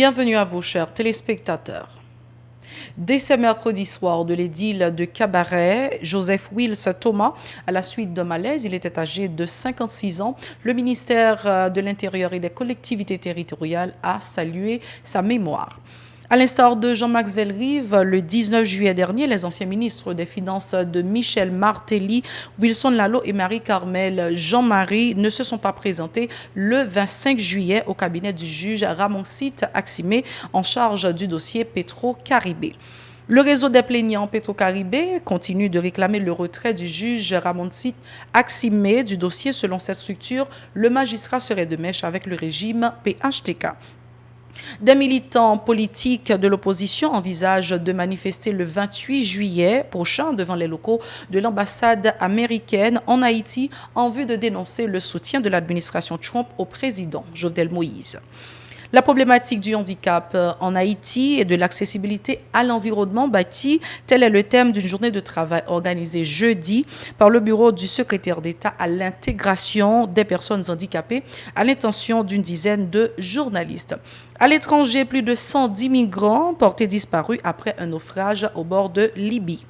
Bienvenue à vous, chers téléspectateurs. Dès ce mercredi soir de l'édile de Cabaret, Joseph Wills Thomas, à la suite d'un malaise, il était âgé de 56 ans. Le ministère de l'Intérieur et des collectivités territoriales a salué sa mémoire. À l'instar de Jean-Max Velrive, le 19 juillet dernier, les anciens ministres des Finances de Michel Martelly, Wilson Lalo et Marie-Carmel Jean-Marie ne se sont pas présentés le 25 juillet au cabinet du juge Ramoncite Aximé en charge du dossier Petro-Caribé. Le réseau des plaignants Petro-Caribé continue de réclamer le retrait du juge Ramoncite Aximé du dossier. Selon cette structure, le magistrat serait de mèche avec le régime PHTK. Des militants politiques de l'opposition envisagent de manifester le 28 juillet prochain devant les locaux de l'ambassade américaine en Haïti en vue de dénoncer le soutien de l'administration Trump au président Jovenel Moïse. La problématique du handicap en Haïti et de l'accessibilité à l'environnement bâti, tel est le thème d'une journée de travail organisée jeudi par le bureau du secrétaire d'État à l'intégration des personnes handicapées à l'intention d'une dizaine de journalistes. À l'étranger, plus de 110 migrants portés disparus après un naufrage au bord de Libye.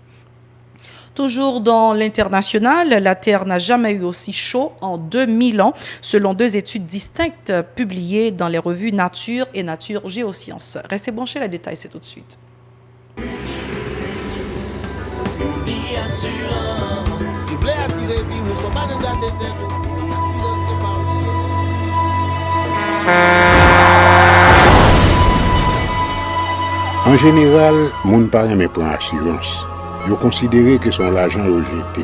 Toujours dans l'international, la Terre n'a jamais eu aussi chaud en 2000 ans, selon deux études distinctes publiées dans les revues Nature et Nature Géosciences. Restez branchés, les détails, c'est tout de suite. En général, moun pa reme pran assurance. Yo considéré que son l'argent rejeté.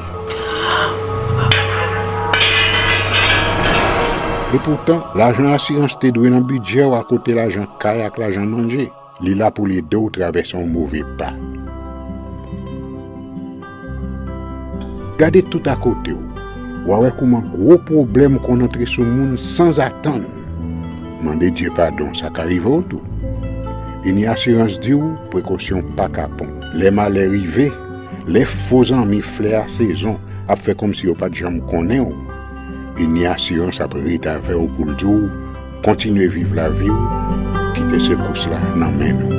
Et pourtant, l'argent assurance te doué dans budget ou à côté l'argent caille avec l'argent mangé. Li là pour les deux traverser un mauvais pas. Gardez tout à côté ou. Ouais comment gros problème qu'on entre sur monde sans attendre. Mandez Dieu pardon, ça qu'arrive au tout. Une assurance dit ou précaution pas capon. Les malheurs arrivés. Les faux amis flair saison a fait comme si on pas de jambe connaît. Une assurance après rétaver au pour le jour, continuer vivre la vie quitter ce course là dans main nous.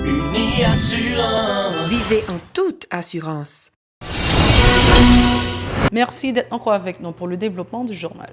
Une assurance. Vivez en toute assurance. Merci d'être encore avec nous pour le développement du journal.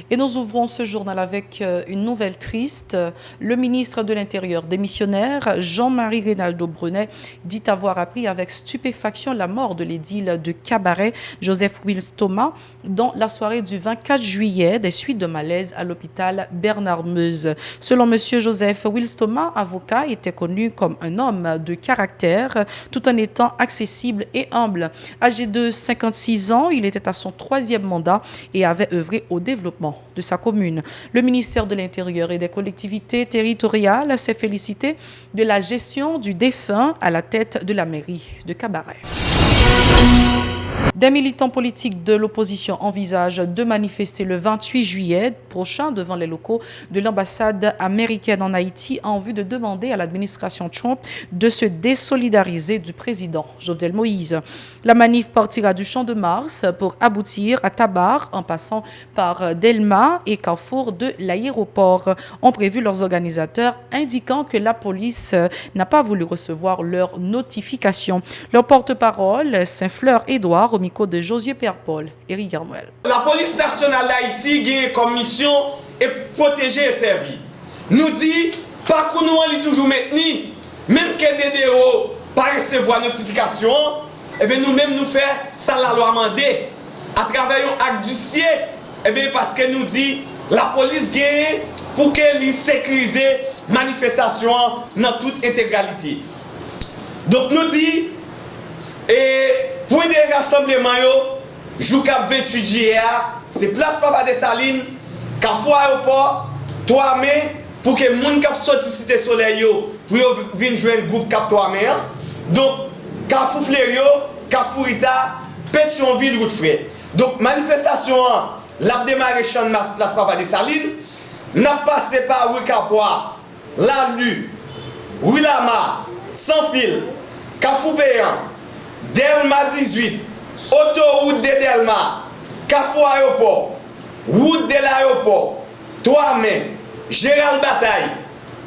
Et nous ouvrons ce journal avec une nouvelle triste. Le ministre de l'Intérieur démissionnaire, Jean-Marie Reynaldo Brunet, dit avoir appris avec stupéfaction la mort de l'édile de Cabaret, Joseph Wills Thomas, dans la soirée du 24 juillet des suites de malaise à l'hôpital Bernard-Meuse. Selon M. Joseph Wills Thomas, avocat, était connu comme un homme de caractère, tout en étant accessible et humble. Âgé de 56 ans, il était à son 3e mandat et avait œuvré au développement de sa commune. Le ministère de l'Intérieur et des collectivités territoriales s'est félicité de la gestion du défunt à la tête de la mairie de Cabaret. Des militants politiques de l'opposition envisagent de manifester le 28 juillet prochain devant les locaux de l'ambassade américaine en Haïti en vue de demander à l'administration Trump de se désolidariser du président Jovenel Moïse. La manif partira du Champ de Mars pour aboutir à Tabar en passant par Delma et Carrefour de l'aéroport, ont prévu leurs organisateurs, indiquant que la police n'a pas voulu recevoir leur notification. Leur porte-parole, Saint-Fleur-Édouard, au micro de Josué Pierre-Paul, Éric Garmuel. La police nationale d'Haïti a comme mission et protéger et servir. Nous dit, pas que nous allons toujours maintenir, même que DDO pas recevoir notification, et bien nous-mêmes nous faire ça la loi mandée à travers un acte du ciel, et bien parce que nous dit la police gagne pour qu'elle sécurise manifestation dans toute intégralité. Donc nous dit et pour des rassemblements jour 28 juillet, c'est place Papa des Salines, Carrefour aéroport, 3 mai pour que les gens qui sortent cité soleil pour venir jouer un groupe Cap 3 mai. Donc Carrefour Flério, Carrefour Ita, Pétionville, route frais. Donc manifestation l'a démarré champ de masse place Papa des Salines, n'a passé par Rue Capois, La Lue, Rue Lama, Sans Fil, Carrefour Payant, Delma 18, autoroute de Delma, Carrefour Aéroport, route de l'aéroport, 3 mai, Gérald Bataille,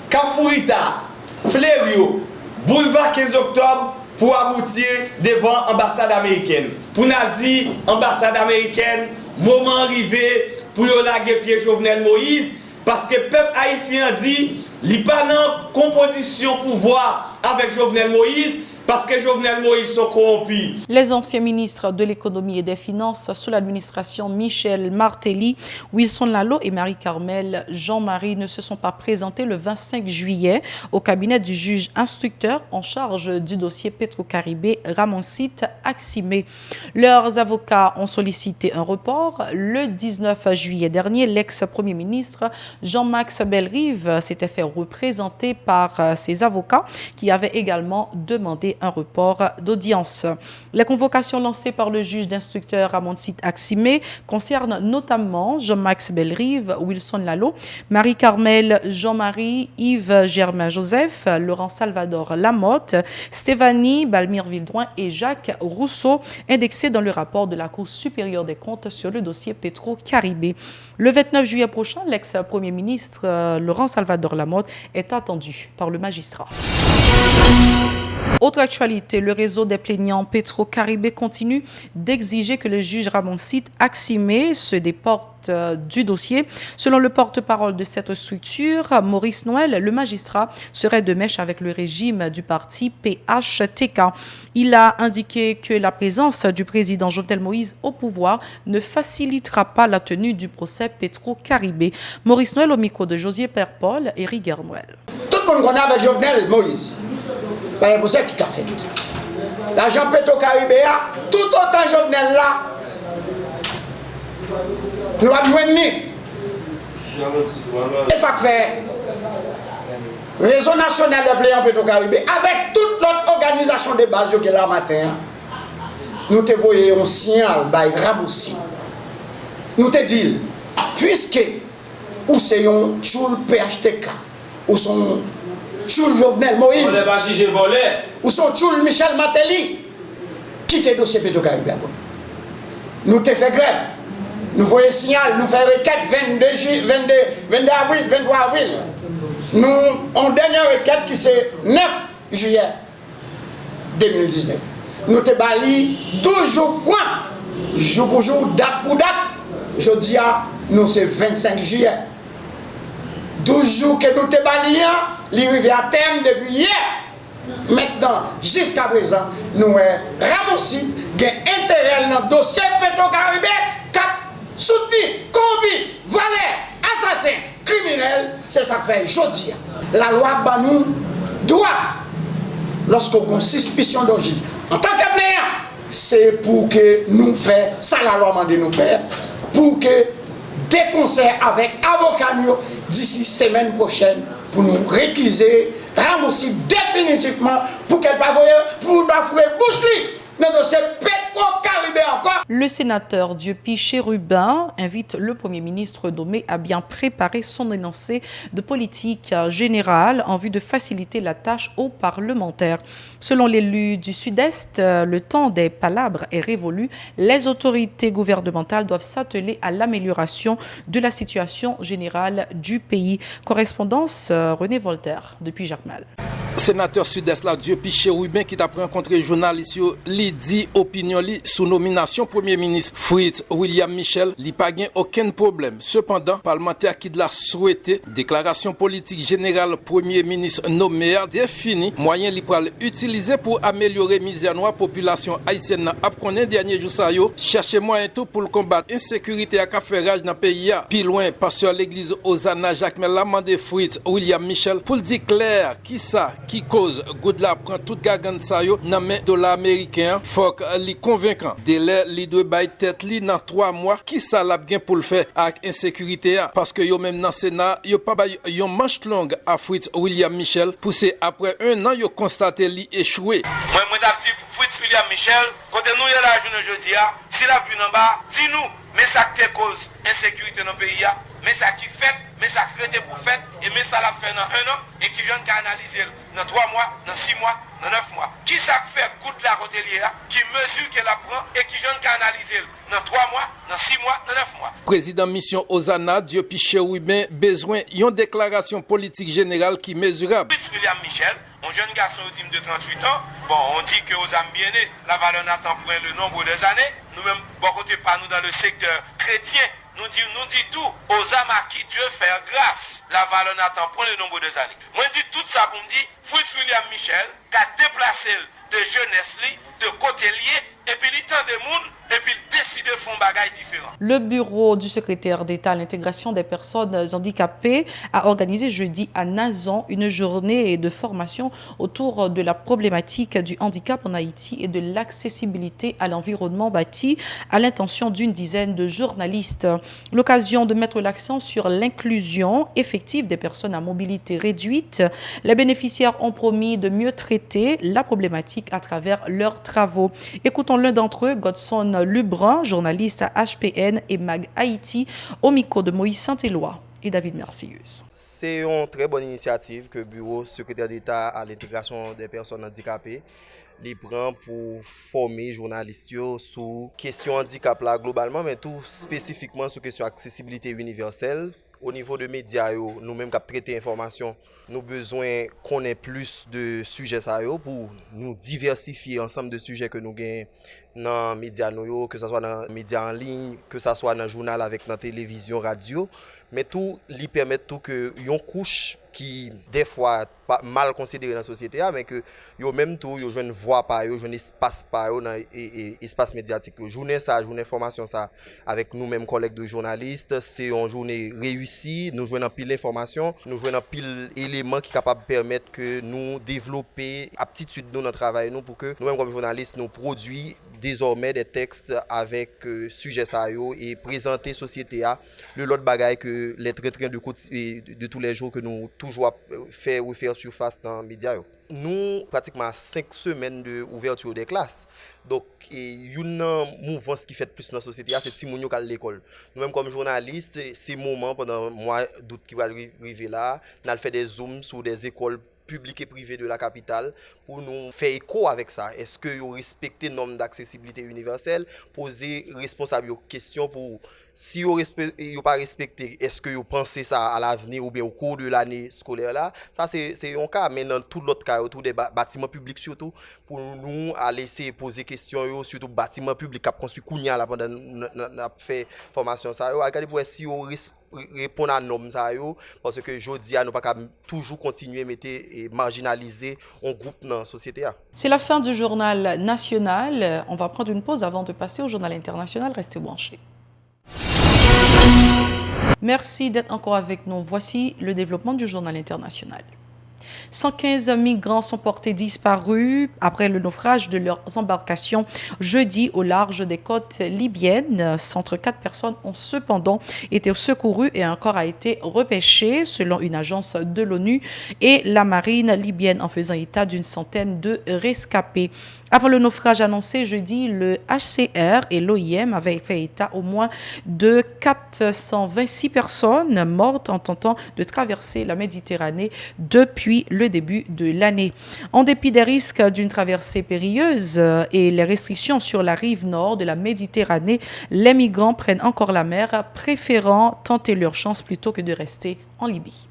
Kafourita, Fleurio, boulevard 15 octobre pour aboutir devant l'ambassade américaine. Pour nous dire, ambassade américaine, moment arrivé pour laguer pied Jovenel Moïse, parce que le peuple haïtien dit, il n'y a pas de composition pouvoir avec Jovenel Moïse, parce que Jovenel Moïse sont corrompus. Les anciens ministres de l'économie et des finances sous l'administration Michel Martelly, Wilson Lalo et Marie-Carmel Jean-Marie ne se sont pas présentés le 25 juillet au cabinet du juge instructeur en charge du dossier Petro-Caribé Ramoncite Aximé. Leurs avocats ont sollicité un report. Le 19 juillet dernier, l'ex-premier ministre Jean-Max Bellerive s'était fait représenter par ses avocats qui avaient également demandé un report d'audience. La convocation lancée par le juge d'instructeur Ramoncite Aximé concerne notamment Jean-Max Bellerive, Wilson Lalo, Marie-Carmel Jean-Marie, Yves Germain Joseph, Laurent Salvador Lamotte, Stéphanie Balmire Vildouin et Jacques Rousseau, indexés dans le rapport de la Cour supérieure des comptes sur le dossier Petro-Caribé. Le 29 juillet prochain, l'ex-premier ministre Laurent Salvador Lamotte est attendu par le magistrat. Autre actualité, le réseau des plaignants Petro-Caribé continue d'exiger que le juge Ramoncite Aximé se déporte du dossier. Selon le porte-parole de cette structure, Maurice Noël, le magistrat serait de mèche avec le régime du parti PHTK. Il a indiqué que la présence du président Jovenel Moïse au pouvoir ne facilitera pas la tenue du procès Petro-Caribé. Maurice Noël au micro de Josier Père-Paul et Riguer Noël. Tout le monde connaît avec Jovenel Moïse. C'est pour ça qu'il a fait. L'agent Petro-Caribé, tout autant Jovenel là, nous avons besoin. Et ça fait Réseau national de plaignants Petro-Caribé, avec toute l'autre organisation de base qui est là matin, nous te voyons un signal by Ramoncite. Nous te disons, puisque ou c'est un choul PHTK, ou son choul Jovenel Moïse, ou son choul Michel Martelly, qui te dossier Petro-Caribé. Nous te fait grève. Nous voyons signal, nous faisons requête 22 avril, 23 avril. Nous, en dernière requête qui c'est 9 juillet 2019. Nous te bali 12 jours fois, jour pour jour, date pour date. Je dis à nous c'est 25 juillet. 12 jours que nous te bali, l'arrivée à terme depuis hier. Maintenant, jusqu'à présent, nous Ramoncite avons intérêt dans le dossier Petro-Caribé qui soutenu, commis, volé, assassin, criminel, c'est ça que fait aujourd'hui. La loi nous doit, lorsqu'on a une suspicion d'origine, en tant que plaignant, c'est pour que nous fassions, ça la loi m'a dit nous faire, pour que des conseils avec avocats d'ici semaine prochaine, pour nous réquiser Ramoncite définitivement, pour qu'elle ne pas fouer bouche. Non, c'est Petro-Caribé encore. Le sénateur Dieupi Chérubin invite le Premier ministre nommé à bien préparer son énoncé de politique générale en vue de faciliter la tâche aux parlementaires. Selon l'élu du Sud-Est, le temps des palabres est révolu. Les autorités gouvernementales doivent s'atteler à l'amélioration de la situation générale du pays. Correspondance René Voltaire depuis Jacmel. Sénateur Sud-Est là, Dieupi Chérubin qui t'a rencontré journaliste li dit opinion li sous nomination Premier ministre Fritz William Michel, li pas gain aucun problème. Cependant, parlementaire qui l'a souhaité déclaration politique générale Premier ministre nommé défini moyen li pral utiliser pour améliorer misère noire population haïtienne a connaît dernier jour ça yo chercher moyen tout pour combattre insécurité à caférage dans pays a. Puis loin pasteur l'église Osana Jacques Mella mandé Fritz William Michel pour dire clair qui ça qui cause Goudla prend toute gagan sa yo nan main dollar américain faut li convaincant délai li doit bay tête li dans 3 mois qui ça l'a bien pour le faire avec insécurité parce que yo même dans Sénat yo pas bay yon manche longue à Fritz William Michel poussé après 1 an yo constaté li échoué. Moi t'a dit Fritz William Michel côté nous y a la journée jeudi a si la vue en bas dis nous mais ça qui cause insécurité dans pays a mais ça qui fait mais ça créé pour fait et mais ça l'a fait dans 1 an et qui vient canaliser dans 3 mois, dans 6 mois, dans 9 mois. Qui ça fait goutte la hôtelière qui mesure qu'elle apprend et qui vient canaliser dans 3 mois, dans 6 mois, dans 9 mois. Président mission Ozana, Diopi Cherouibin, besoin d'une déclaration politique générale qui mesurable. William Michel, un jeune garçon de 38 ans, bon, on dit que aux âmes bien nées, la valeur n'attend point le nombre des années. Nous-mêmes, bon côté pas nous dans le secteur chrétien, nous dit tout, aux âmes à qui Dieu fait grâce. La valeur n'attend point le nombre des années. Moi, je dis tout ça pour me dire, Fritz William Michel, qui a déplacé de jeunesse, de côté lié, et puis il temps de monde, et puis il décide de faire un bagage différent. Le bureau du secrétaire d'État à l'intégration des personnes handicapées a organisé jeudi à Nazan une journée de formation autour de la problématique du handicap en Haïti et de l'accessibilité à l'environnement bâti à l'intention d'une dizaine de journalistes. L'occasion de mettre l'accent sur l'inclusion effective des personnes à mobilité réduite. Les bénéficiaires ont promis de mieux traiter la problématique à travers leurs travaux. Écoutons l'un d'entre eux, Godson Lebrun, journaliste à HPN et Mag Haïti, au micro de Moïse Saint-Éloi et David Mercius. C'est une très bonne initiative que le bureau secrétaire d'État à l'intégration des personnes handicapées prend pour former les journalistes sur question handicap là globalement, mais tout spécifiquement sur question accessibilité universelle. Au niveau de médias, nous-mêmes qui traitons l'information, nous avons besoin qu'on ait plus de sujets pour nous diversifier ensemble de sujets que nous gagnons dans les médias, que ce soit dans les médias en ligne, que ce soit dans le journal avec la télévision, radio, mais tout lui permet tout que une couche qui des fois pas mal considérée dans la société, mais que yo même tout yo une voix par yo, un espace par yo dans espace médiatique. Journée formation ça avec nous mêmes collègues de journalistes, c'est une journée réussie, nous jouons en pile d'informations, nous jouons en pile éléments qui capable permettre que nous développer aptitude dans notre travail nous pour que nous mêmes comme journalistes nous produisons désormais des textes avec sujet ça yo et présenter société à le lot bagaille que les trains de tous les jours que nous toujours faire surface dans les médias. Nous, pratiquement 5 semaines d'ouverture des classes. Donc, il y a une mouvance qui fait plus dans la société, c'est que nous à l'école. Nous-mêmes, comme journalistes, c'est moment pendant le mois d'août qui va arriver là, nous allons faire des zooms sur des écoles publiques et privées de la capitale pour nous faire écho avec ça. Est-ce que vous respectez les normes d'accessibilité universelle? Poser responsable questions pour si vous n'avez pas respecté, est-ce que vous pensez ça à l'avenir ou bien au cours de l'année scolaire là? Ça c'est un cas, mais dans tout l'autre cas, autour des bâtiments publics surtout, pour nous à laisser poser questions surtout bâtiments publics qui construit Kounia là pendant n'a fait formation ça. Regardez pour si vous répondre à normes ça parce que jodi a nous pas toujours continuer mettre et marginaliser un groupe dans la société. C'est la fin du journal national. On va prendre une pause avant de passer au journal international. Restez branchés. Merci d'être encore avec nous. Voici le développement du journal international. 115 migrants sont portés disparus après le naufrage de leurs embarcations jeudi au large des côtes libyennes. 134 personnes ont cependant été secourues et un corps a été repêché selon une agence de l'ONU et la marine libyenne en faisant état d'une centaine de rescapés. Avant le naufrage annoncé jeudi, le HCR et l'OIM avaient fait état au moins de 426 personnes mortes en tentant de traverser la Méditerranée depuis le début de l'année. En dépit des risques d'une traversée périlleuse et les restrictions sur la rive nord de la Méditerranée, les migrants prennent encore la mer, préférant tenter leur chance plutôt que de rester en Libye.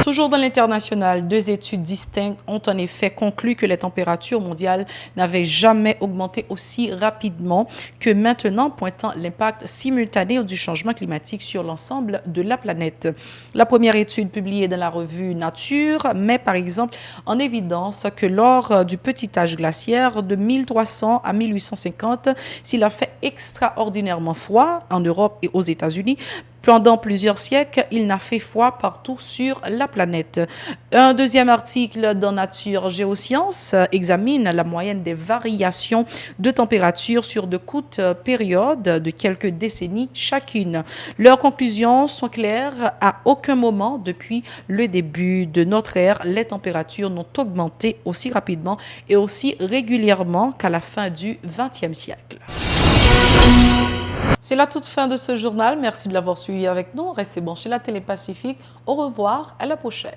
Toujours dans l'international, 2 études distinctes ont en effet conclu que les températures mondiales n'avaient jamais augmenté aussi rapidement que maintenant, pointant l'impact simultané du changement climatique sur l'ensemble de la planète. La première étude publiée dans la revue Nature met par exemple en évidence que lors du petit âge glaciaire de 1300 à 1850, s'il a fait extraordinairement froid en Europe et aux États-Unis, pendant plusieurs siècles, il n'a fait froid partout sur la planète. Un deuxième article dans Nature Géosciences examine la moyenne des variations de température sur de courtes périodes de quelques décennies chacune. Leurs conclusions sont claires. À aucun moment depuis le début de notre ère, les températures n'ont augmenté aussi rapidement et aussi régulièrement qu'à la fin du XXe siècle. C'est la toute fin de ce journal. Merci de l'avoir suivi avec nous. Restez branchés la Télé Pacifique. Au revoir, à la prochaine.